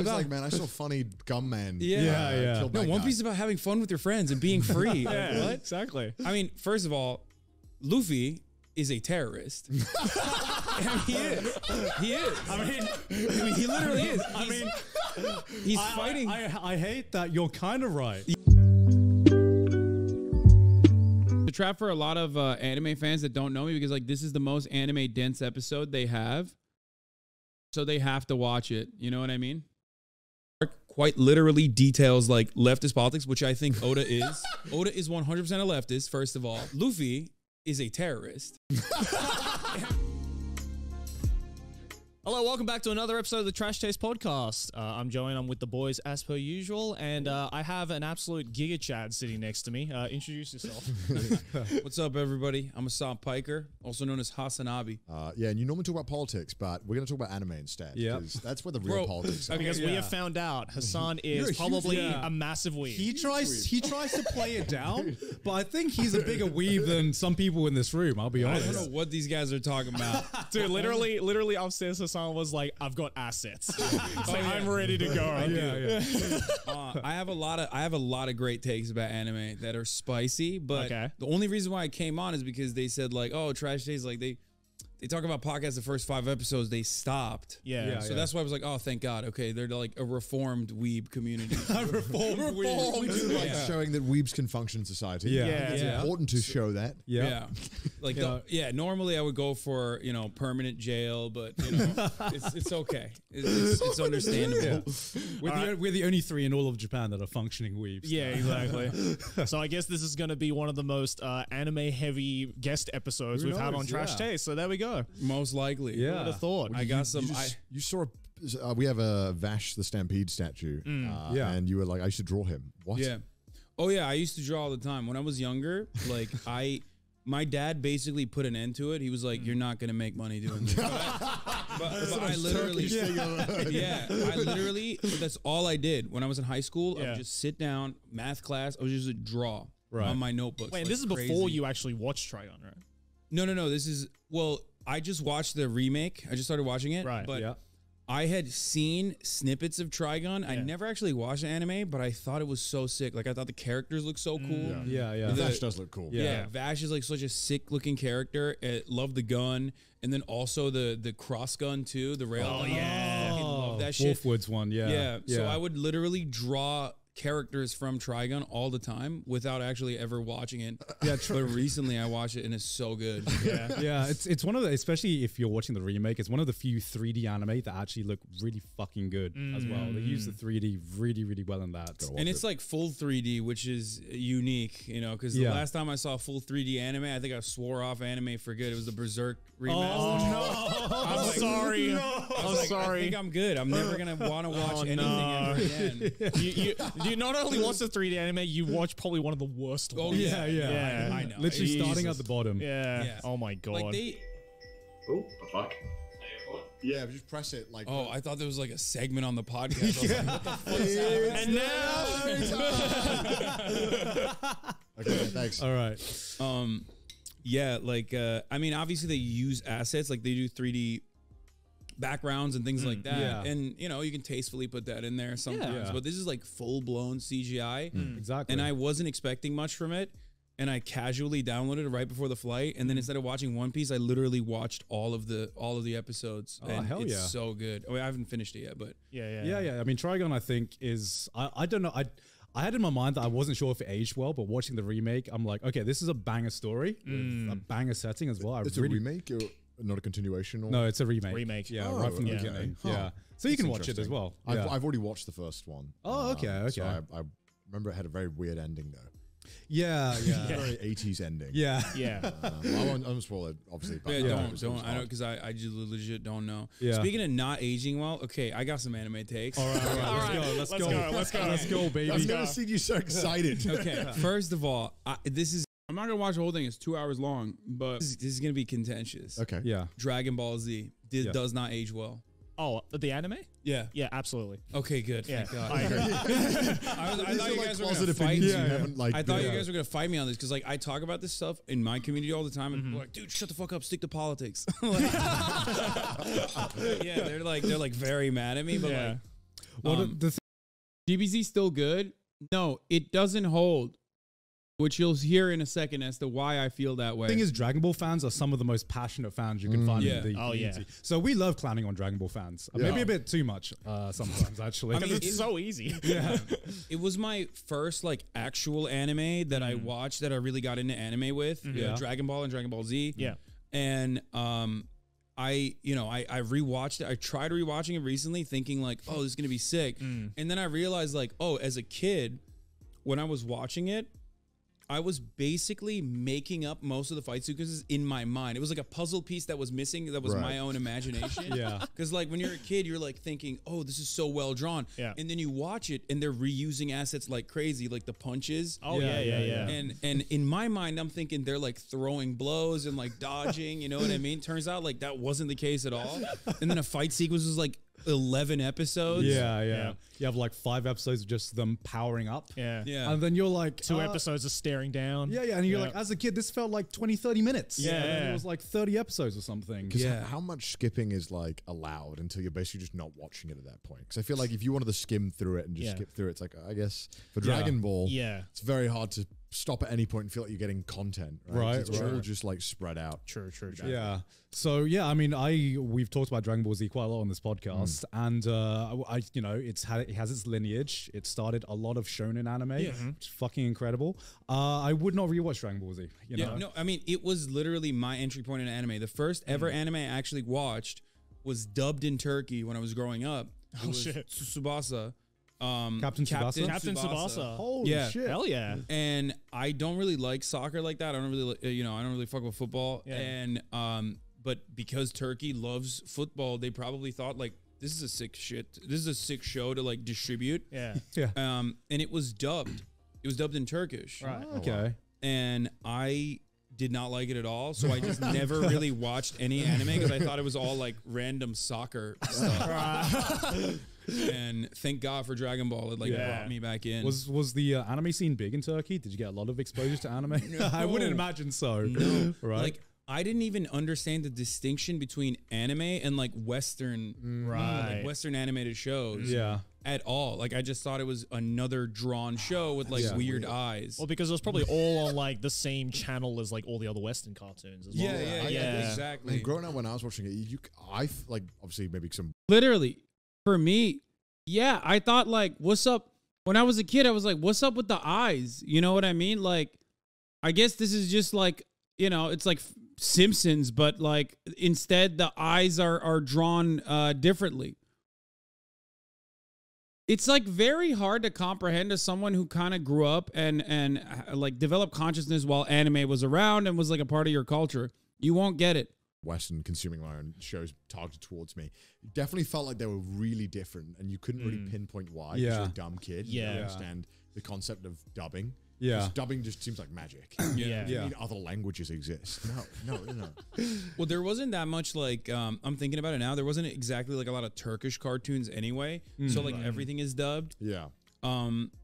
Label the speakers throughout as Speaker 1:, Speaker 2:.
Speaker 1: It's like, man, I saw funny gum man.
Speaker 2: Yeah.
Speaker 1: killed
Speaker 3: No,
Speaker 1: that
Speaker 3: One
Speaker 1: guy.
Speaker 3: Piece is about having fun with your friends and being free. Like,
Speaker 2: Yeah,
Speaker 3: what?
Speaker 2: exactly.
Speaker 3: I mean, first of all, Luffy is a terrorist. I mean, he is. He is. I mean, he literally is. He's fighting.
Speaker 4: I hate that you're kind of right.
Speaker 3: The trap for a lot of anime fans that don't know me, because like this is the most anime dense episode they have, so they have to watch it. You know what I mean? Quite literally details like leftist politics, which I think Oda is. Oda is 100% a leftist. First of all, Luffy is a terrorist.
Speaker 2: Hello, welcome back to another episode of the Trash Taste Podcast. I'm Joey, and I'm with the boys as per usual, and I have an absolute Giga Chad sitting next to me. Introduce yourself.
Speaker 3: What's up, everybody? I'm Assad Piker, also known as Hasanabi.
Speaker 1: Yeah, and you normally talk about politics, but we're going to talk about anime instead.
Speaker 4: Yeah.
Speaker 1: because that's where the real politics are.
Speaker 2: Because we have found out Hassan is probably a massive weeb.
Speaker 4: He tries to play it down, but I think he's a bigger weeb than some people in this room. I'll be
Speaker 3: I
Speaker 4: honest.
Speaker 3: don't know what these guys are talking about.
Speaker 2: Dude, literally upstairs, Hassan was like, "I've got assets. I'm ready to go."
Speaker 3: I have a lot of great takes about anime that are spicy, but the only reason why I came on is because they said like, oh, Trash Taste, like they talk about podcasts, the first 5 episodes they stopped. So that's why I was like, oh, thank God. Okay, they're like a reformed weeb community.
Speaker 4: Reformed weeb.
Speaker 1: We do like showing that weebs can function in society. It's important to show that.
Speaker 3: Like normally I would go for permanent jail, but it's okay. It's understandable.
Speaker 4: We're the only 3 in all of Japan that are functioning weebs.
Speaker 2: Yeah, exactly. So I guess this is going to be one of the most anime-heavy guest episodes we've had on Trash Taste. So there we go.
Speaker 3: Most likely.
Speaker 2: Who would have thought?
Speaker 3: I got some.
Speaker 1: You saw we have a Vash the Stampede statue. And you were like, I used to draw him. What?
Speaker 3: Yeah. Oh yeah, I used to draw all the time when I was younger. Like my dad basically put an end to it. He was like, "You're not gonna make money doing this." But I literally, I literally, that's all I did when I was in high school. I would just sit down, math class. I was just draw on my notebooks.
Speaker 2: Wait,
Speaker 3: like
Speaker 2: this is
Speaker 3: crazy.
Speaker 2: before you actually watched Trigun, right?
Speaker 3: No. This is I just watched the remake. I just started watching it.
Speaker 2: Right.
Speaker 3: But I had seen snippets of Trigun. I never actually watched the anime, but I thought it was so sick. Like I thought the characters looked so cool.
Speaker 1: Vash does look cool.
Speaker 3: Yeah, Vash is like such a sick looking character. Love the gun, and then also the cross gun too. The rail. Oh yeah, I love that shit.
Speaker 4: Wolfwood's one. Yeah.
Speaker 3: So I would literally draw characters from Trigun all the time without actually ever watching it. But recently I watched it and it's so good.
Speaker 4: It's one of the, especially if you're watching the remake, it's one of the few 3D anime that actually look really fucking good as well. They use the 3D really, really well in that.
Speaker 3: And it's like full 3D, which is unique, because the last time I saw full 3D anime, I think I swore off anime for good. It was the Berserk remaster.
Speaker 2: Oh no! I'm sorry. I'm sorry.
Speaker 3: I think I'm good. I'm never gonna want to watch anything ever again.
Speaker 2: You not only watch the 3D anime, you watch probably one of the worst ones.
Speaker 4: Yeah.
Speaker 3: I know.
Speaker 4: Literally starting at the bottom.
Speaker 2: Yeah. Oh my god.
Speaker 3: Like
Speaker 5: Oh, the fuck.
Speaker 1: Yeah, just press it like.
Speaker 3: Oh, I thought there was like a segment on the podcast. I was like, what the fuck's happening?
Speaker 2: And now,
Speaker 1: Okay, thanks.
Speaker 4: All right.
Speaker 3: Yeah, like I mean, obviously they use assets, like they do 3D backgrounds and things like that, and you can tastefully put that in there sometimes. But this is like full blown CGI,
Speaker 4: Exactly.
Speaker 3: and I wasn't expecting much from it. And I casually downloaded it right before the flight, and then instead of watching One Piece, I literally watched all of the episodes.
Speaker 4: Oh,
Speaker 3: and
Speaker 4: hell
Speaker 3: it's
Speaker 4: yeah.
Speaker 3: so good. I haven't finished it yet, but
Speaker 4: Yeah. I mean, Trigun, I think is I don't know. I had in my mind that I wasn't sure if it aged well, but watching the remake, I'm like, okay, this is a banger story, with a banger setting as well.
Speaker 1: It's a remake, or not a remember
Speaker 4: No, it's a remake.
Speaker 2: Remake.
Speaker 4: Yeah,
Speaker 1: Oh,
Speaker 4: right from the
Speaker 1: okay.
Speaker 4: beginning.
Speaker 1: Huh.
Speaker 4: Yeah, so you
Speaker 1: That's
Speaker 4: can watch it as
Speaker 1: interesting.
Speaker 4: well.
Speaker 1: I've already watched the first one.
Speaker 4: Oh, okay.
Speaker 1: So I remember it had a very weird ending though.
Speaker 4: Yeah.
Speaker 1: Very 80s ending.
Speaker 4: Yeah.
Speaker 1: Well, I won't spoil it, obviously. But
Speaker 3: don't. I know because I just legit don't know.
Speaker 4: Yeah.
Speaker 3: Speaking of not aging well, okay, I got some anime takes.
Speaker 4: All right. Let's go, baby.
Speaker 1: I've never seen you so excited.
Speaker 3: Okay, first of all, I'm not gonna watch the whole thing. It's 2 hours long, but this is gonna be contentious.
Speaker 1: Okay.
Speaker 4: Yeah.
Speaker 3: Dragon Ball Z does not age well.
Speaker 2: Oh, the anime?
Speaker 3: Yeah.
Speaker 2: Yeah, absolutely.
Speaker 3: Okay, good.
Speaker 2: Yeah,
Speaker 3: Thank God.
Speaker 2: I agree.
Speaker 3: I thought you guys were gonna fight.
Speaker 1: You haven't,
Speaker 3: I thought you guys were gonna fight me on this because like I talk about this stuff in my community all the time, and people are like, dude, shut the fuck up, stick to politics. Like, yeah, they're like very mad at me, but like
Speaker 4: Well,
Speaker 3: DBZ still good? No, it doesn't hold, which you'll hear in a second as to why I feel that way.
Speaker 4: The thing is, Dragon Ball fans are some of the most passionate fans you can find in the community. So we love clowning on Dragon Ball fans. Maybe a bit too much sometimes, actually.
Speaker 2: I mean, it's so easy.
Speaker 4: yeah.
Speaker 3: It was my first like actual anime that I watched that I really got into anime with.
Speaker 4: Yeah.
Speaker 3: Dragon Ball and Dragon Ball Z.
Speaker 2: Yeah.
Speaker 3: And I rewatched it. I tried rewatching it recently thinking like, oh, this is going to be sick. And then I realized like, oh, as a kid, when I was watching it, I was basically making up most of the fight sequences in my mind. It was like a puzzle piece that was missing. That was my own imagination.
Speaker 4: Yeah.
Speaker 3: Because like when you're a kid, you're like thinking, oh, this is so well drawn.
Speaker 2: Yeah.
Speaker 3: And then you watch it and they're reusing assets like crazy, like the punches.
Speaker 2: Oh, yeah.
Speaker 3: And in my mind, I'm thinking they're like throwing blows and like dodging. You know what I mean? Turns out like that wasn't the case at all. And then a fight sequence was like 11 episodes.
Speaker 4: Yeah. You have like 5 episodes of just them powering up.
Speaker 2: Yeah.
Speaker 4: And then you're like...
Speaker 2: 2 episodes of staring down.
Speaker 4: Yeah. And you're like, as a kid, this felt like 20, 30 minutes.
Speaker 2: Yeah.
Speaker 4: And then it was like 30 episodes or something.
Speaker 1: Because how much skipping is like allowed until you're basically just not watching it at that point? Because I feel like if you wanted to skim through it and just skip through it, it's like, I guess for Dragon Ball, it's very hard to stop at any point and feel like you're getting content. Right.
Speaker 4: Right,
Speaker 1: It's all just like spread out.
Speaker 2: True.
Speaker 4: Yeah. So yeah, I mean, we've talked about Dragon Ball Z quite a lot on this podcast, and it has its lineage. It started a lot of shonen anime, which is fucking incredible. I would not rewatch Dragon Ball Z. You know?
Speaker 3: No, I mean, it was literally my entry point in anime. The first ever anime I actually watched was dubbed in Turkey when I was growing up. It was Tsubasa.
Speaker 4: Captain Tsubasa?
Speaker 2: Captain Tsubasa.
Speaker 4: Holy shit!
Speaker 2: Hell yeah.
Speaker 3: And I don't really like soccer like that. I don't really, I don't really fuck with football.
Speaker 2: Yeah.
Speaker 3: And but because Turkey loves football, they probably thought like this is a sick shit. This is a sick show to like distribute.
Speaker 2: Yeah.
Speaker 3: And it was dubbed. It was dubbed in Turkish.
Speaker 2: Right.
Speaker 4: Okay.
Speaker 3: And I did not like it at all. So I just never really watched any anime because I thought it was all like random soccer stuff. And thank God for Dragon Ball. It like brought me back in.
Speaker 4: Was the anime scene big in Turkey? Did you get a lot of exposure to anime? I wouldn't imagine so.
Speaker 3: No.
Speaker 4: Right.
Speaker 3: Like I didn't even understand the distinction between anime and like Western, like Western animated shows.
Speaker 4: Yeah.
Speaker 3: At all. Like I just thought it was another drawn show with like weird eyes.
Speaker 2: Well, because it was probably all on like the same channel as like all the other Western cartoons as well.
Speaker 3: Yeah, exactly.
Speaker 1: And growing up when I was watching it, I like obviously maybe some
Speaker 3: Literally, for me, I thought like, what's up? When I was a kid, I was like, what's up with the eyes? You know what I mean? Like, I guess this is just like, it's like Simpsons, but like instead the eyes are drawn differently. It's like very hard to comprehend as someone who kind of grew up and like developed consciousness while anime was around and was like a part of your culture. You won't get it.
Speaker 1: Western consuming my own shows targeted towards me. It definitely felt like they were really different and you couldn't really pinpoint why.
Speaker 4: Yeah.
Speaker 1: You're a dumb kid. You don't understand the concept of dubbing.
Speaker 4: Yeah.
Speaker 1: Just dubbing just seems like magic. I mean, other languages exist. No.
Speaker 3: Well, there wasn't that much like, I'm thinking about it now. There wasn't exactly like a lot of Turkish cartoons anyway. So like everything is dubbed.
Speaker 1: Yeah.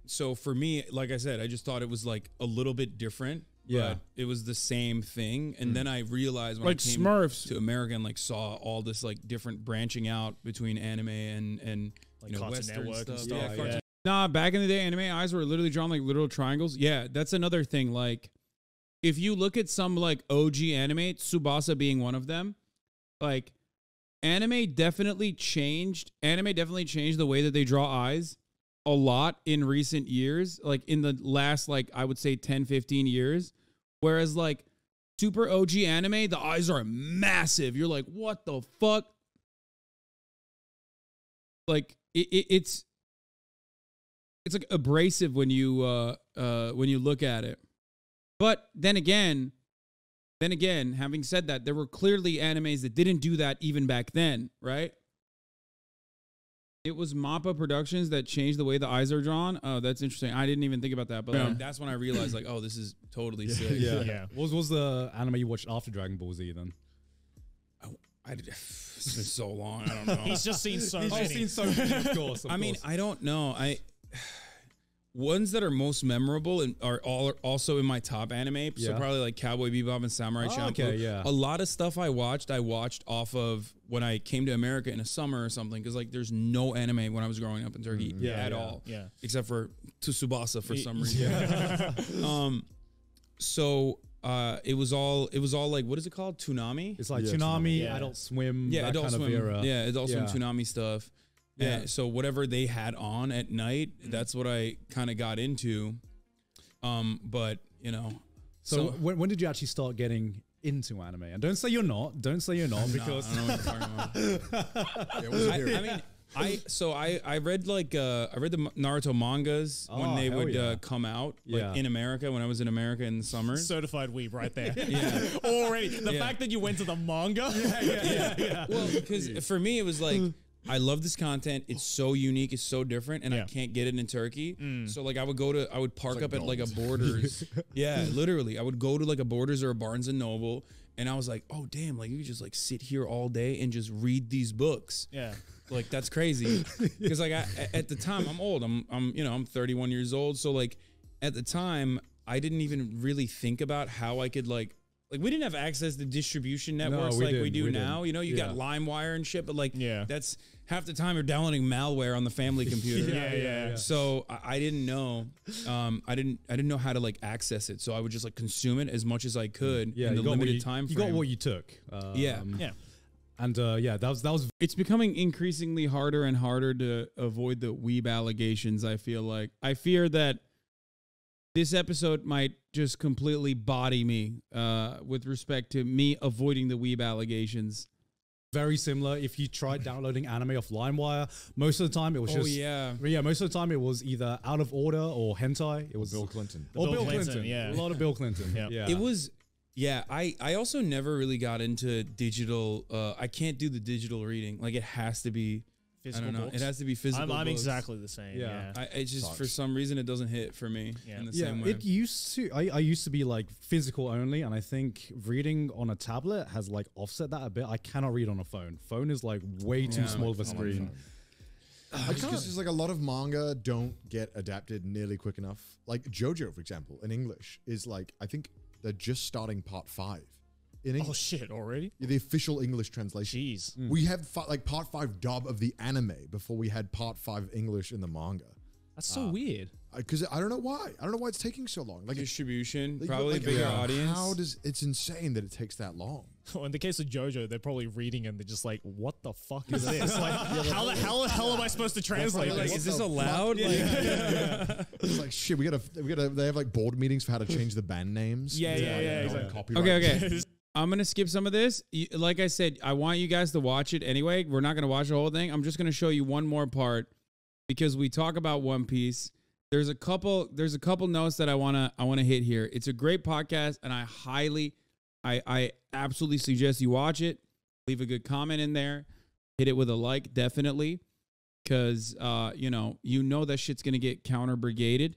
Speaker 3: So for me, like I said, I just thought it was like a little bit different.
Speaker 4: Yeah.
Speaker 3: But it was the same thing. And then I realized when
Speaker 2: Like
Speaker 3: I came
Speaker 2: Smurfs.
Speaker 3: to America and like saw all this like different branching out between anime and
Speaker 2: Like
Speaker 3: you know,
Speaker 2: Cartoon
Speaker 3: Western
Speaker 2: Network and
Speaker 3: stuff.
Speaker 2: stuff.
Speaker 3: Cartoon- Nah, back in the day, anime eyes were literally drawn like literal triangles. Yeah, that's another thing. Like, if you look at some like OG anime, Tsubasa being one of them, like anime definitely changed the way that they draw eyes a lot in recent years, like in the last, like I would say 10, 15 years. Whereas like super OG anime, the eyes are massive. You're like, what the fuck? Like it's like abrasive when you look at it. But then again, having said that, there were clearly animes that didn't do that even back then, right? It was MAPPA Productions that changed the way the eyes are drawn. Oh, that's interesting. I didn't even think about that, but like, that's when I realized, like, oh, this is totally sick.
Speaker 4: Yeah. What was the anime you watched after Dragon Ball Z then?
Speaker 3: It's been so long. I don't know.
Speaker 2: He's just seen so many.
Speaker 4: He's seen so many, of course.
Speaker 3: I mean, I don't know. ones that are most memorable and are also in my top anime. So probably like Cowboy Bebop and Samurai Champloo.
Speaker 4: Okay, yeah.
Speaker 3: A lot of stuff I watched off of when I came to America in the summer or something. Because like there's no anime when I was growing up in Turkey at all. Yeah. Except for Tsubasa for some reason. So it was all like, what is it called? Toonami?
Speaker 4: It's like Toonami, Adult Swim, that
Speaker 3: Adult
Speaker 4: kind
Speaker 3: Swim.
Speaker 4: of era.
Speaker 3: Yeah, Adult Swim Toonami stuff. Yeah. So whatever they had on at night, that's what I kind of got into. But you know.
Speaker 4: So when did you actually start getting into anime? And don't say you're not. Don't say you're not because
Speaker 3: I don't know what you're talking about. I read the Naruto mangas when they would come out in America when I was in America in the summer.
Speaker 2: Certified weeb right there. Already. The fact that you went to the manga.
Speaker 3: Well, because for me it was like I love this content. It's so unique. It's so different, and I can't get it in Turkey. So like I would park up at like a Borders. Literally, I would go to like a Borders or a Barnes and Noble, and I was like, oh damn, like you could just like sit here all day and just read these books. Yeah. Like that's crazy, because like at the time I'm old. I'm 31 years old. So like at the time I didn't even really think about how I could like we didn't have access to distribution networks we do now. You know, you got LimeWire and shit, but like that's half the time you're downloading malware on the family computer. So I didn't know. I didn't know how to like access it. So I would just like consume it as much as I could in the limited time frame.
Speaker 4: You got what you took. And that was.
Speaker 3: It's becoming increasingly harder and harder to avoid the weeb allegations. I feel like I fear that this episode might just completely body me with respect to me avoiding the weeb allegations.
Speaker 4: Very similar. If you tried downloading anime off LimeWire, most of the time it was just most of the time it was either out of order or hentai. It was
Speaker 1: Bill Clinton.
Speaker 4: Or Bill Clinton. A lot of Bill Clinton.
Speaker 3: It was. Yeah, I also never really got into digital. I can't do the digital reading. Like it has to be physical. I don't know. Books. It has to be physical.
Speaker 2: I'm exactly the same. Yeah.
Speaker 3: It's just for some reason it doesn't hit for me in the same way.
Speaker 4: It used to. I used to be like physical only, and I think reading on a tablet has like offset that a bit. I cannot read on a phone. Phone is like way too small of a screen.
Speaker 1: Because like a lot of manga don't get adapted nearly quick enough. Like JoJo, for example, in English is like I think. They're just starting part 5 in English.
Speaker 2: Oh shit! Already?
Speaker 1: The official English translation.
Speaker 2: Jeez.
Speaker 1: We had like part 5 dub of the anime before we had part 5 English in the manga.
Speaker 2: That's so weird.
Speaker 1: Because I don't know why. I don't know why it's taking so long. Like
Speaker 3: distribution, probably bigger audience.
Speaker 1: It's insane that it takes that long.
Speaker 2: Well, in the case of JoJo, they're probably reading and they're just like, "What the fuck is this? Like, how the hell am I supposed to translate?
Speaker 3: Like, is this allowed?"
Speaker 1: It's like shit. We gotta. They have like board meetings for how to change the band names.
Speaker 2: Exactly.
Speaker 3: Okay. I'm going to skip some of this. Like I said, I want you guys to watch it anyway. We're not going to watch the whole thing. I'm just going to show you one more part because we talk about One Piece. There's a couple notes that I want to hit here. It's a great podcast and I absolutely suggest you watch it. Leave a good comment in there. Hit it with a like, definitely. Cuz you know that shit's going to get counter-brigaded.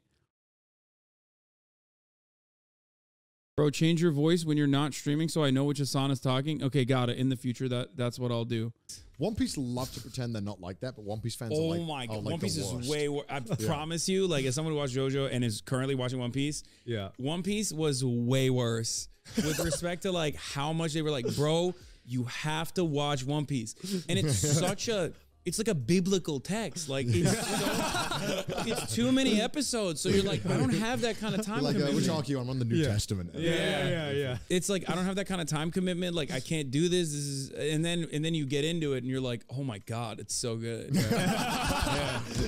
Speaker 3: Bro, change your voice when you're not streaming so I know which Asana's talking. Okay, got it. In the future, that's what I'll do.
Speaker 1: One Piece love to pretend they're not like that, but One Piece fans are like,
Speaker 3: my God. One Piece is way worse. I promise you, like as someone who watched JoJo and is currently watching One Piece, One Piece was way worse with respect to like how much they were like, bro, you have to watch One Piece. And it's like a biblical text. Like it's too many episodes. So you're like, I don't have that kind of time commitment.
Speaker 1: Which arc you on? I'm on the New Testament.
Speaker 4: Yeah.
Speaker 3: It's like I don't have that kind of time commitment. Like I can't do this. This is and then you get into it and you're like, oh my God, it's so good.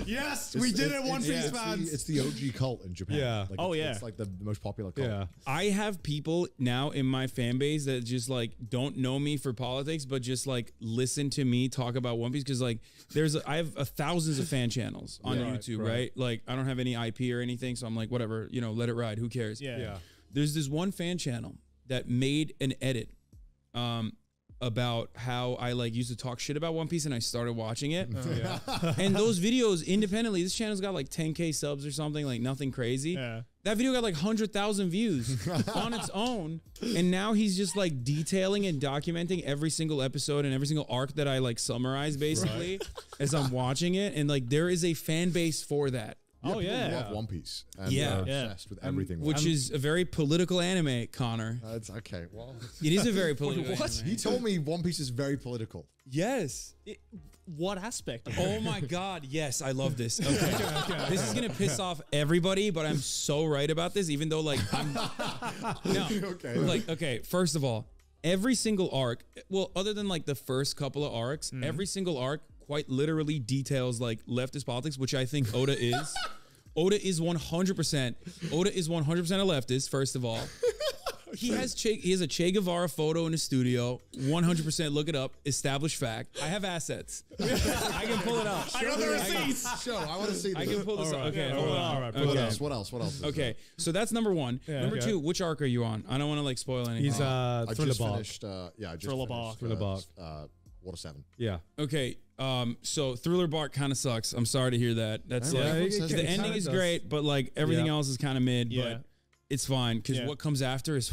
Speaker 4: Yes, we did it, One Piece fans.
Speaker 1: It's the OG cult in Japan. It's like the most popular cult.
Speaker 4: Yeah.
Speaker 3: I have people now in my fan base that just like don't know me for politics, but just like listen to me talk about One Piece because like I have thousands of fan channels on YouTube, right? Like I don't have any IP or anything, so I'm like, whatever, let it ride. Who cares?
Speaker 2: Yeah.
Speaker 3: There's this one fan channel that made an edit about how I like used to talk shit about One Piece and I started watching it. And those videos independently, this channel's got like 10K subs or something, like nothing crazy. Yeah. That video got like 100,000 views on its own. And now he's just like detailing and documenting every single episode and every single arc that I like summarize basically as I'm watching it. And like there is a fan base for that.
Speaker 2: Oh yeah,
Speaker 1: love One Piece. And
Speaker 3: Yeah.
Speaker 1: obsessed with everything.
Speaker 3: Which is a very political anime, Connor.
Speaker 1: It's okay. Well,
Speaker 3: It is a very political
Speaker 2: what?
Speaker 3: anime.
Speaker 1: he told me One Piece is very political.
Speaker 3: Yes.
Speaker 2: What aspect?
Speaker 3: Oh my God. Yes, I love this. Okay. This is going to piss off everybody, but I'm so right about this, even though, like, I'm. No.
Speaker 1: Okay.
Speaker 3: Like, okay, first of all, every single arc, well, other than like the first couple of arcs, every single arc quite literally details like leftist politics, which I think Oda is. Oda is 100%. Oda is 100% a leftist, first of all. He has a Che Guevara photo in his studio. 100%. Look it up. Established fact. I have assets. I can pull it up.
Speaker 2: I got the receipts.
Speaker 1: Show. I want to see this.
Speaker 3: I can pull this up. Okay, hold on.
Speaker 4: All right.
Speaker 1: What else? What else? Is
Speaker 3: Okay, so that's number one. Number
Speaker 4: okay.
Speaker 3: two, which arc are you on? I don't want to like spoil anything.
Speaker 4: He's
Speaker 1: I
Speaker 4: Thriller
Speaker 1: just
Speaker 4: Bark.
Speaker 1: finished. I just
Speaker 2: Thriller
Speaker 1: finished,
Speaker 2: Bark.
Speaker 1: Water 7.
Speaker 4: Yeah.
Speaker 3: Okay, so Thriller Bark kind of sucks. I'm sorry to hear that. That's
Speaker 1: Yeah,
Speaker 3: like
Speaker 1: everyone says
Speaker 3: the
Speaker 1: it
Speaker 3: ending
Speaker 1: kinda
Speaker 3: is
Speaker 4: does.
Speaker 3: great, but like everything
Speaker 4: Yeah.
Speaker 3: else is kind of mid.
Speaker 2: Yeah.
Speaker 3: But it's fine because
Speaker 2: Yeah.
Speaker 3: what comes after is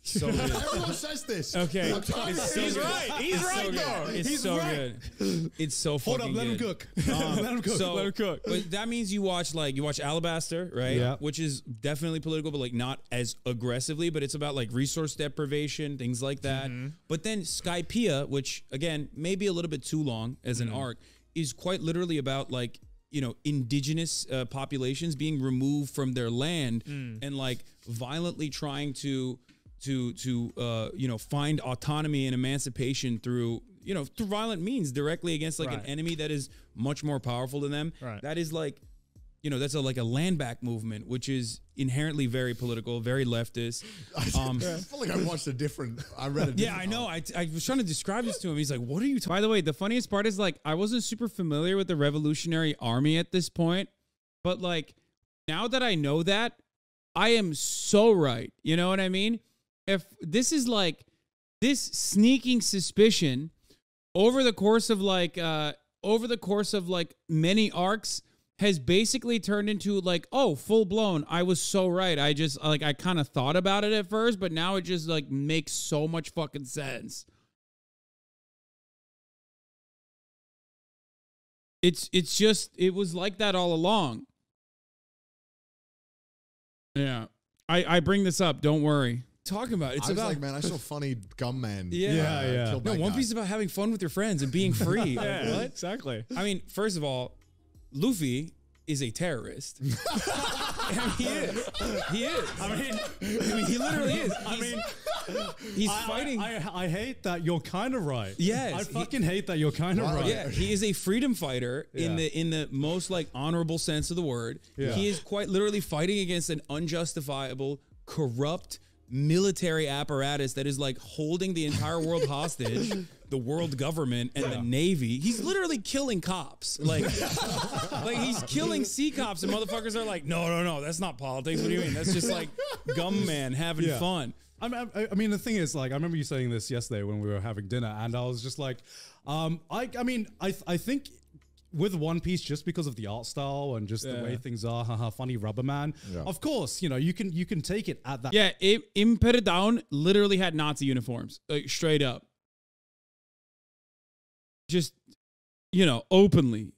Speaker 3: so good.
Speaker 1: Everyone says this.
Speaker 3: Okay,
Speaker 1: I'm tired
Speaker 3: it's
Speaker 1: of
Speaker 3: so
Speaker 1: hearing
Speaker 3: good.
Speaker 1: it.
Speaker 2: He's
Speaker 3: It's
Speaker 2: right
Speaker 3: so
Speaker 2: though.
Speaker 3: good. It's
Speaker 2: He's
Speaker 3: so
Speaker 2: right.
Speaker 3: good. It's so
Speaker 4: Hold
Speaker 3: fucking
Speaker 4: up, let him
Speaker 3: good.
Speaker 4: cook. Let him cook.
Speaker 3: So,
Speaker 2: Let him cook.
Speaker 3: But that means you watch Alabaster, right?
Speaker 4: Yeah.
Speaker 3: Which is definitely political, but like not as aggressively. But it's about like resource deprivation, things like that. But then Skypiea, which again may be a little bit too long as an arc, is quite literally about like indigenous populations being removed from their land and like violently trying to find autonomy and emancipation through violent means directly against like an
Speaker 2: Right.
Speaker 3: enemy that is much more powerful than them.
Speaker 2: Right.
Speaker 3: That is like, that's like a land back movement, which is inherently very political, very leftist.
Speaker 1: I feel like I watched a different. I read a different.
Speaker 3: Yeah, I know. I was trying to describe this to him. He's like, "What are you?" By the way, the funniest part is like I wasn't super familiar with the Revolutionary Army at this point, but like now that I know that, I am so right. You know what I mean? If this is like this sneaking suspicion over the course of many arcs has basically turned into like, oh, full blown. I was so right. I just I kind of thought about it at first, but now it just like makes so much fucking sense. It's just, it was like that all along. Yeah. I bring this up. Don't worry. Talking about it. It's
Speaker 1: I was
Speaker 3: about
Speaker 1: like, man, I saw funny gum man.
Speaker 3: Yeah.
Speaker 1: killed
Speaker 3: No,
Speaker 1: that
Speaker 3: One
Speaker 1: guy.
Speaker 3: Piece is about having fun with your friends and being free. Like,
Speaker 2: Yeah,
Speaker 3: what?
Speaker 2: exactly.
Speaker 3: I mean, first of all, Luffy is a terrorist. I mean, he is. He is. I mean, he literally is. He's fighting.
Speaker 4: I hate that you're kind of right.
Speaker 3: Yes,
Speaker 4: I fucking hate that you're kind of right.
Speaker 3: Yeah, he is a freedom fighter in
Speaker 4: Yeah.
Speaker 3: the most like honorable sense of the word.
Speaker 4: Yeah.
Speaker 3: He is quite literally fighting against an unjustifiable, corrupt military apparatus that is like holding the entire world hostage, the world government and the Navy. He's literally killing cops. Like he's killing sea cops, and motherfuckers are like, no, that's not politics. What do you mean? That's just like gum man having
Speaker 4: Yeah.
Speaker 3: fun.
Speaker 4: I mean, the thing is, like, I remember you saying this yesterday when we were having dinner, and I was just like, I think with One Piece, just because of the art style and just the way things are, haha, funny rubber man.
Speaker 1: Yeah.
Speaker 4: Of course, you can take it at that.
Speaker 3: Yeah, Impera Down literally had Nazi uniforms, like straight up. Just, openly.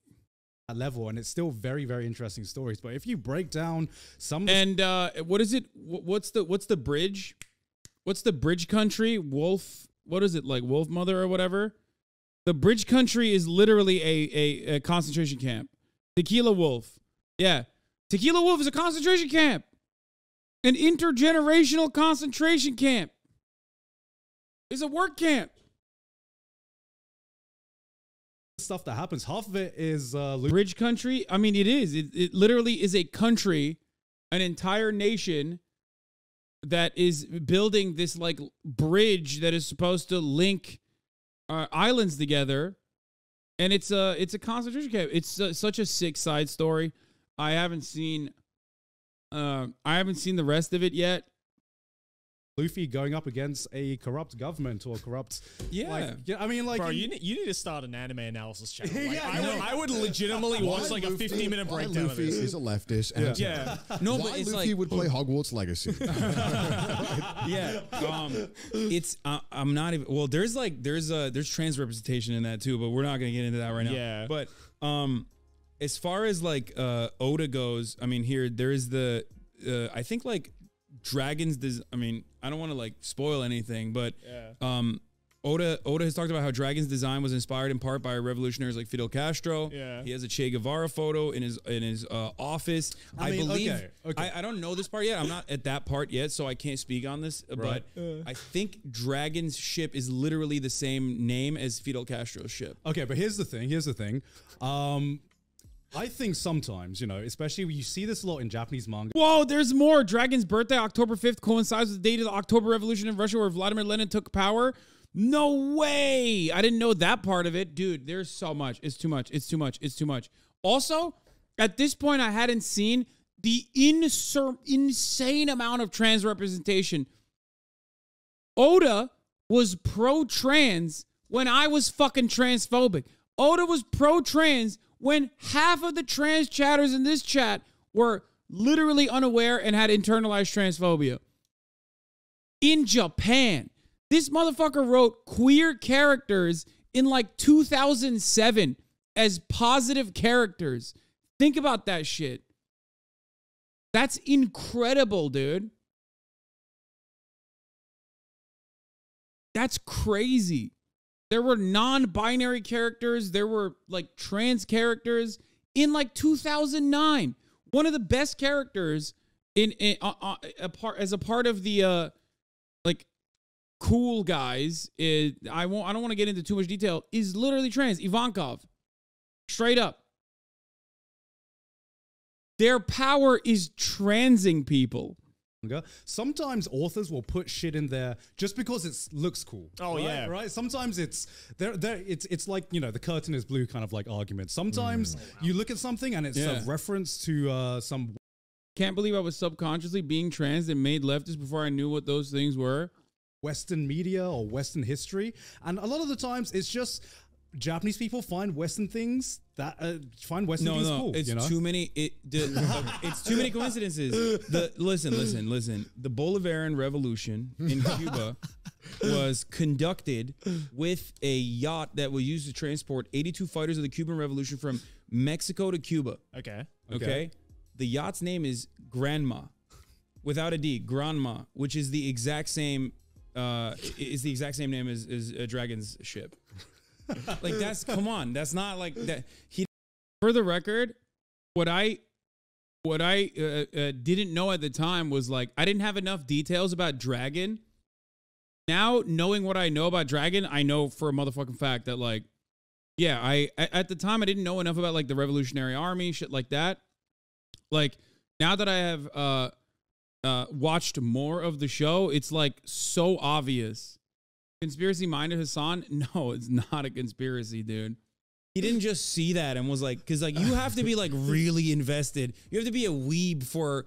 Speaker 4: level, and it's still very, very interesting stories. But if you break down some,
Speaker 3: And what is it? What's the bridge? What's the bridge country? Wolf? What is it, like Wolf Mother or whatever? The bridge country is literally a concentration camp. Tequila Wolf. Yeah. Tequila Wolf is a concentration camp. An intergenerational concentration camp. It's a work camp.
Speaker 4: stuff that happens, half of it is
Speaker 3: Bridge country. I mean, it is. It literally is a country, an entire nation that is building this like bridge that is supposed to link islands together, and it's a concentration camp. It's such a sick side story. I haven't seen the rest of it yet.
Speaker 4: Luffy going up against a corrupt government or corrupt,
Speaker 3: Yeah.
Speaker 4: I mean, like,
Speaker 2: Bro, you need to start an anime analysis channel. Like,
Speaker 4: Yeah,
Speaker 2: I would legitimately watch like a 15-minute
Speaker 1: why
Speaker 2: breakdown of
Speaker 1: Luffy
Speaker 2: this.
Speaker 1: is a leftist. And
Speaker 2: Yeah.
Speaker 3: No,
Speaker 1: why
Speaker 3: but it's
Speaker 1: Luffy
Speaker 3: like
Speaker 1: would play Hogwarts Legacy.
Speaker 3: yeah. It's I'm not even. Well, there's trans representation in that too, but we're not gonna get into that right now.
Speaker 2: Yeah.
Speaker 3: But as far as like Oda goes, I mean, there is the I think like Dragon's I mean, I don't want to like spoil anything, but Oda has talked about how Dragon's design was inspired in part by revolutionaries like Fidel Castro.
Speaker 2: Yeah.
Speaker 3: He has a Che Guevara photo in his office. I believe. Okay. I don't know this part yet. I'm not at that part yet, so I can't speak on this. Right. But I think Dragon's ship is literally the same name as Fidel Castro's ship.
Speaker 4: Okay, but here's the thing. I think sometimes, you know, especially when you see this a lot in Japanese manga.
Speaker 3: Whoa, there's more. Dragon's birthday, October 5th, coincides with the date of the October Revolution in Russia where Vladimir Lenin took power. No way. I didn't know that part of it. Dude, there's so much. It's too much. It's too much. It's too much. Also, at this point, I hadn't seen the insane amount of trans representation. Oda was pro-trans when I was fucking transphobic. Oda was pro-trans when half of the trans chatters in this chat were literally unaware and had internalized transphobia. In Japan, this motherfucker wrote queer characters in like 2007 as positive characters. Think about that shit. That's incredible, dude. That's crazy. There were non-binary characters. There were like trans characters in like 2009. One of the best characters as a part of the like cool guys is I don't want to get into too much detail, is literally trans. Ivankov. Straight up. Their power is transing people.
Speaker 4: Sometimes authors will put shit in there just because it looks cool.
Speaker 2: Oh,
Speaker 4: right?
Speaker 2: yeah.
Speaker 4: Right? Sometimes it's like, you know, the curtain is blue kind of like argument. Sometimes you look at something and it's a reference to some.
Speaker 3: Can't believe I was subconsciously being trans and made leftist before I knew what those things were.
Speaker 4: Western media or Western history. And a lot of the times it's just Japanese people find Western things that find Western things cool.
Speaker 3: It's too many. It's too many coincidences. Listen. The Bolivarian Revolution in Cuba was conducted with a yacht that was used to transport 82 fighters of the Cuban Revolution from Mexico to Cuba. Okay. The yacht's name is Granma, without a D. Granma, which is the exact same. Is the exact same name as a Dragon's ship. Like come on, that's not like that. For the record, what I didn't know at the time was like I didn't have enough details about Dragon. Now knowing what I know about Dragon, I know for a motherfucking fact that like, yeah, I at the time I didn't know enough about like the Revolutionary Army, shit like that. Like now that I have watched more of the show, it's like so obvious. Conspiracy minded Hassan? No, it's not a conspiracy, dude. He didn't just see that and was like, because like you have to be like really invested. You have to be a weeb for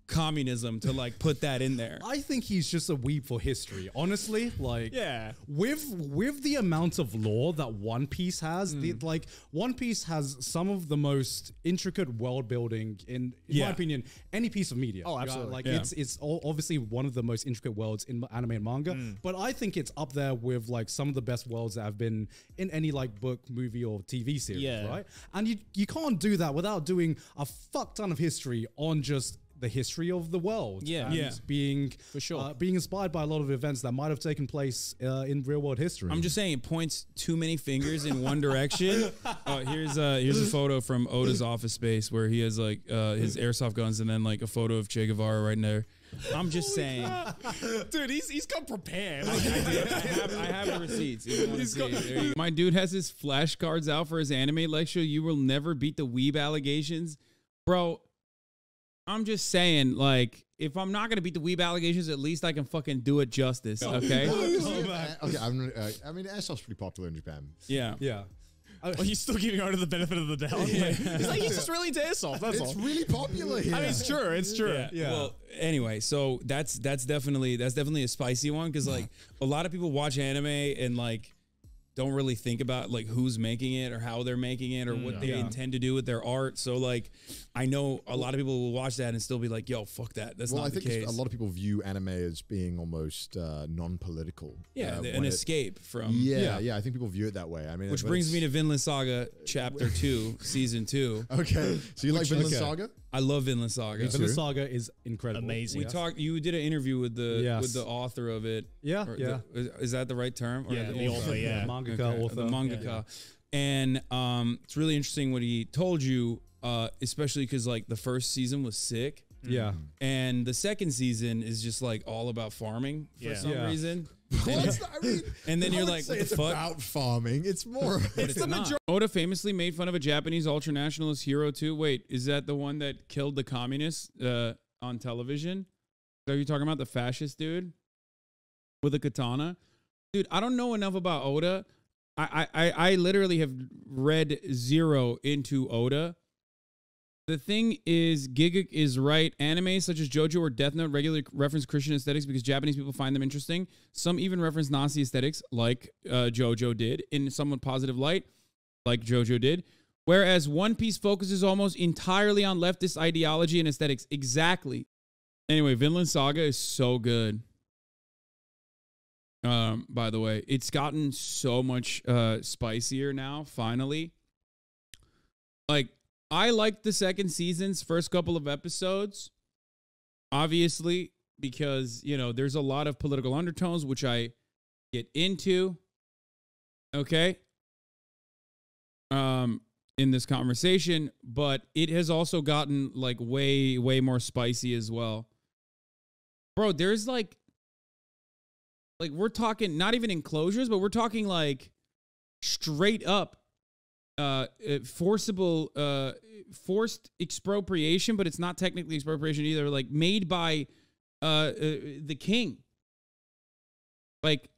Speaker 3: communism to like put that in there.
Speaker 4: I think he's just a weeb for history, honestly. Like, yeah, with the amount of lore that One Piece has, like One Piece has some of the most intricate world building in my opinion, any piece of media.
Speaker 2: Oh, absolutely.
Speaker 4: Like it's obviously one of the most intricate worlds in anime and manga, but I think it's up there with like some of the best worlds that have been in any like book, movie, or TV series, right? And you can't do that without doing a fuck ton of history on just the history of the world, being for sure being inspired by a lot of events that might have taken place in real world history.
Speaker 3: I'm just saying, it points too many fingers in one direction. Here's a photo from Oda's office space where he has like his airsoft guns and then like a photo of Che Guevara right in there. I'm just saying,
Speaker 2: dude, he's come prepared.
Speaker 3: I have the receipts. My dude has his flashcards out for his anime lecture. You will never beat the weeb allegations, bro. I'm just saying, like, if I'm not gonna beat the weeb allegations, at least I can fucking do it justice, okay?
Speaker 1: Okay, I mean, airsoft's pretty popular in Japan.
Speaker 3: Yeah.
Speaker 2: Well, he's still giving Oda the benefit of the doubt. He's just really into airsoft. That's all.
Speaker 1: It's really popular here.
Speaker 2: I mean, it's true.
Speaker 3: Yeah. Well, anyway, so that's definitely a spicy one because like a lot of people watch anime and like don't really think about like who's making it or how they're making it or what they intend to do with their art. So like, I know a lot of people will watch that and still be like, "Yo, fuck that." That's not the case.
Speaker 1: A lot of people view anime as being almost non-political.
Speaker 3: Yeah, an escape from.
Speaker 1: Yeah. I think people view it that way. I mean,
Speaker 3: which brings me to Vinland Saga Chapter 2, Season 2.
Speaker 1: Okay, so you like Vinland Saga?
Speaker 3: I love Vinland Saga.
Speaker 4: Vinland Saga is incredible.
Speaker 2: Amazing.
Speaker 3: We talked. You did an interview with the author of it.
Speaker 4: Yeah,
Speaker 3: is that the right term?
Speaker 2: Or the author. Yeah,
Speaker 4: mangaka, author.
Speaker 3: The mangaka. And it's really interesting what he told you, especially because like the first season was sick.
Speaker 4: Yeah,
Speaker 3: and the second season is just like all about farming for some reason. And then you're like, what the fuck?
Speaker 1: It's about farming. It's more.
Speaker 3: It's the majority. Oda famously made fun of a Japanese ultranationalist hero too. Wait, is that the one that killed the communists on television? Are you talking about the fascist dude with a katana? Dude, I don't know enough about Oda. I literally have read zero into Oda. The thing is, Giga is right. Anime such as JoJo or Death Note regularly reference Christian aesthetics because Japanese people find them interesting. Some even reference Nazi aesthetics, like JoJo did, in somewhat positive light, like JoJo did. Whereas One Piece focuses almost entirely on leftist ideology and aesthetics. Exactly. Anyway, Vinland Saga is so good. By the way, it's gotten so much spicier now, finally. Like, I liked the second season's first couple of episodes, obviously, because, you know, there's a lot of political undertones, which I get into, okay, in this conversation, but it has also gotten, like, way, way more spicy as well. Bro, there's, like, we're talking not even enclosures, but we're talking, like, straight up forced expropriation, but it's not technically expropriation either, like made by the king. Like,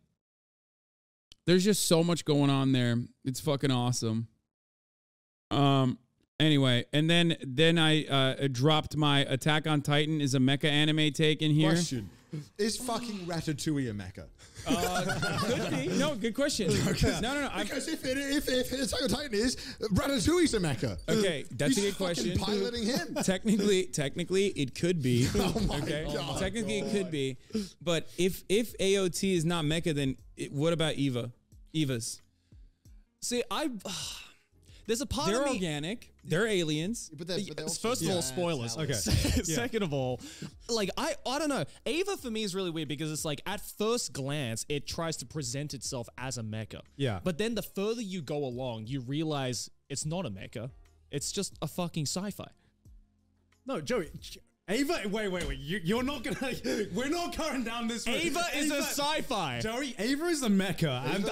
Speaker 3: there's just so much going on there. It's fucking awesome. Anyway, and then I dropped my Attack on Titan is a mecha anime take in here.
Speaker 1: Question. Is fucking Ratatouille a mecha?
Speaker 3: Could be. No, good question.
Speaker 1: Okay.
Speaker 3: No.
Speaker 1: Because if Attack on Titan is, Ratatouille's a mecha.
Speaker 3: Okay, that's a good question.
Speaker 1: Piloting him.
Speaker 3: Technically, it could be.
Speaker 1: Oh my
Speaker 3: God. Technically, it could be. But if AOT is not mecha, then what about Evas?
Speaker 2: See, there's a part
Speaker 3: they're
Speaker 2: of me.
Speaker 3: Organic. They're aliens.
Speaker 1: But they're
Speaker 2: first of all, spoilers.
Speaker 4: Okay.
Speaker 2: Second of all, like I don't know. Eva for me is really weird because it's like at first glance it tries to present itself as a mecha.
Speaker 4: Yeah.
Speaker 2: But then the further you go along, you realize it's not a mecha. It's just a fucking sci-fi.
Speaker 4: No, Joey. Ava, wait. You're not gonna. We're not going down this road.
Speaker 2: Ava is a sci-fi.
Speaker 4: Joey, Ava is a mecha, and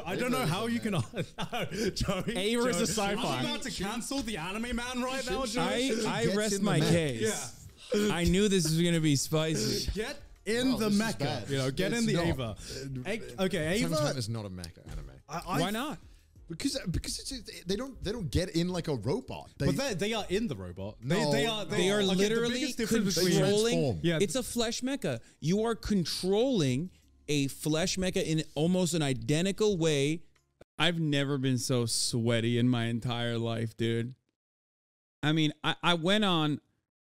Speaker 4: I don't know how you can. Joey,
Speaker 2: Ava is a sci-fi.
Speaker 4: I'm about to cancel the anime man right now, Joey.
Speaker 3: I rest my case. Yeah. I knew this was gonna be spicy.
Speaker 4: Get in the mecha. You know, get in the Ava. Okay, Ava
Speaker 1: is not a mecha anime.
Speaker 3: Why not?
Speaker 1: Because they don't get in like a robot.
Speaker 4: But they are in the robot.
Speaker 3: They are literally controlling.
Speaker 4: Yeah.
Speaker 3: It's a flesh mecha. You are controlling a flesh mecha in almost an identical way. I've never been so sweaty in my entire life, dude. I mean, I went on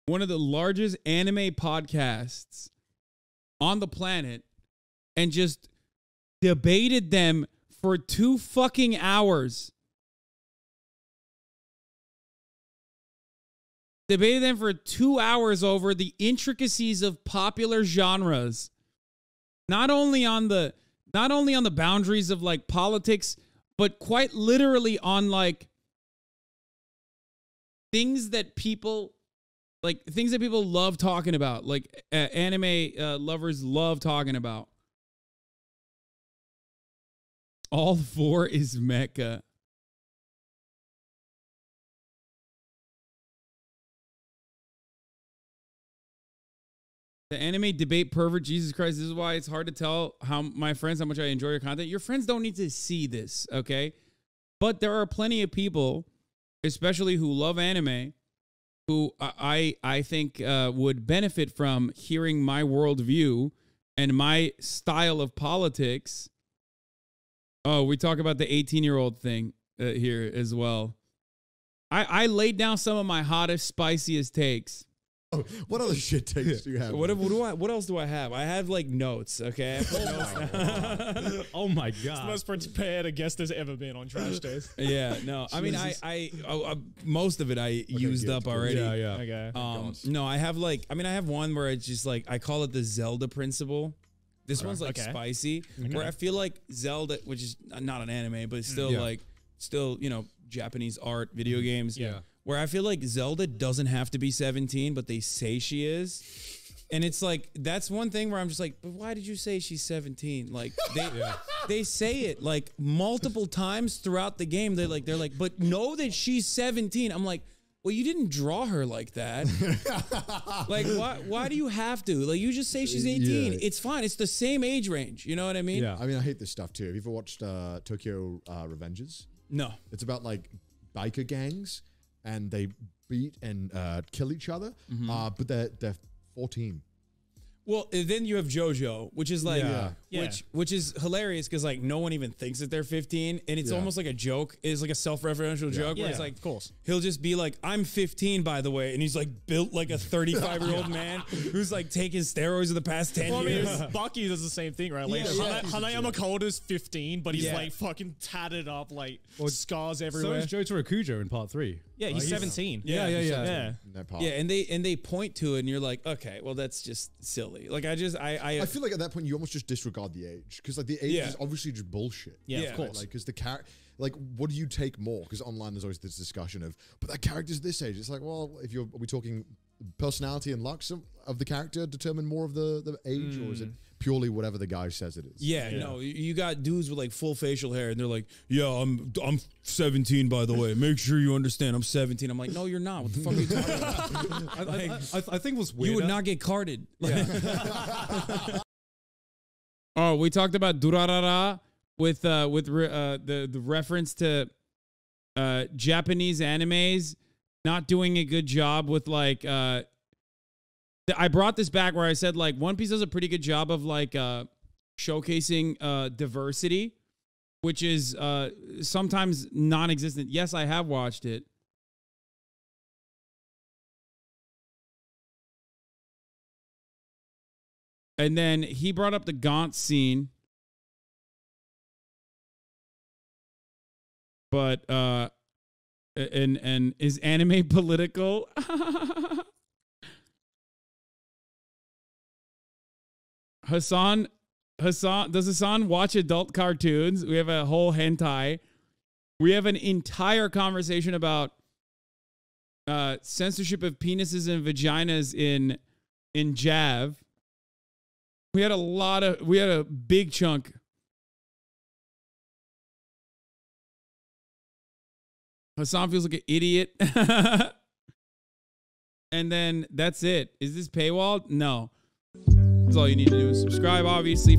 Speaker 3: one of the largest anime podcasts on the planet and just debated them for 2 fucking hours. Debated them for 2 hours over the intricacies of popular genres. Not only on the boundaries of like politics, but quite literally on like things that people love talking about, like anime lovers love talking about. All 4 is mecha. The anime debate pervert, Jesus Christ, this is why it's hard to tell how much I enjoy your content. Your friends don't need to see this, okay? But there are plenty of people, especially who love anime, who I think would benefit from hearing my worldview and my style of politics Oh, we talk about the 18-year-old thing here as well. I laid down some of my hottest, spiciest takes.
Speaker 1: Oh, what other shit takes do you have?
Speaker 3: What else do I have? I have like notes. Okay.
Speaker 4: Oh my god.
Speaker 2: It's the most prepared a guest has ever been on Trash Taste.
Speaker 3: Yeah. No. I mean, I most of it I used up already.
Speaker 4: Yeah.
Speaker 2: Okay.
Speaker 3: No, I have I have one where it's just like I call it the Zelda principle. This one's like spicy, where I feel like Zelda, which is not an anime, but it's still Japanese art, video games.
Speaker 2: Yeah.
Speaker 3: Where I feel like Zelda doesn't have to be 17, but they say she is. And it's like, that's one thing where I'm just like, but why did you say she's 17? Like they say it like multiple times throughout the game. They're like, but know that she's 17. I'm like, well, you didn't draw her like that. Like, why do you have to? Like, you just say she's 18. Yeah. It's fine. It's the same age range. You know what I mean?
Speaker 1: Yeah. I mean, I hate this stuff too. Have you ever watched Tokyo Revengers?
Speaker 3: No.
Speaker 1: It's about like biker gangs. And they beat and kill each other, but they're 14.
Speaker 3: Well, then you have JoJo, which is like, which is hilarious because like no one even thinks that they're 15, and it's almost like a joke. It's like a self-referential joke where it's like,
Speaker 2: of course,
Speaker 3: he'll just be like, "I'm 15, by the way," and he's like built like a 35-year-old man who's like taking steroids for the past 10 years.
Speaker 2: I mean, Bucky does the same thing, right? Like Hanayama Koda's 15, but he's like fucking tatted up, like scars everywhere.
Speaker 4: So is Jotaro Kujo in part 3.
Speaker 2: Yeah, he's 17.
Speaker 3: Yeah.
Speaker 1: Yeah,
Speaker 3: and they point to it, and you're like, okay, well, that's just silly. Like, I
Speaker 1: feel like at that point you almost just disregard the age because like the age is obviously just bullshit.
Speaker 2: Yeah, of course.
Speaker 1: Right? Like, because the character, like, what do you take more? Because online there's always this discussion of, but that character's this age. It's like, well, are we talking personality and looks of the character determine more of the age, or is it purely whatever the guy says it is?
Speaker 3: Yeah, no, you got dudes with like full facial hair, and they're like, "Yeah, I'm 17, by the way. Make sure you understand, I'm 17." I'm like, "No, you're not. What the fuck are you talking about?"
Speaker 4: I think what's weird.
Speaker 3: You would not get carded. Yeah. Oh, we talked about Durarara with the reference to Japanese animes not doing a good job with like. I brought this back where I said like One Piece does a pretty good job of like showcasing diversity, which is sometimes non-existent. Yes, I have watched it. And then he brought up the Gaunt scene. But and is anime political? Hassan, does Hassan watch adult cartoons? We have a whole hentai. We have an entire conversation about censorship of penises and vaginas in JAV. We had a big chunk. Hassan feels like an idiot. And then that's it. Is this paywall? No. That's all you need to do is subscribe, obviously.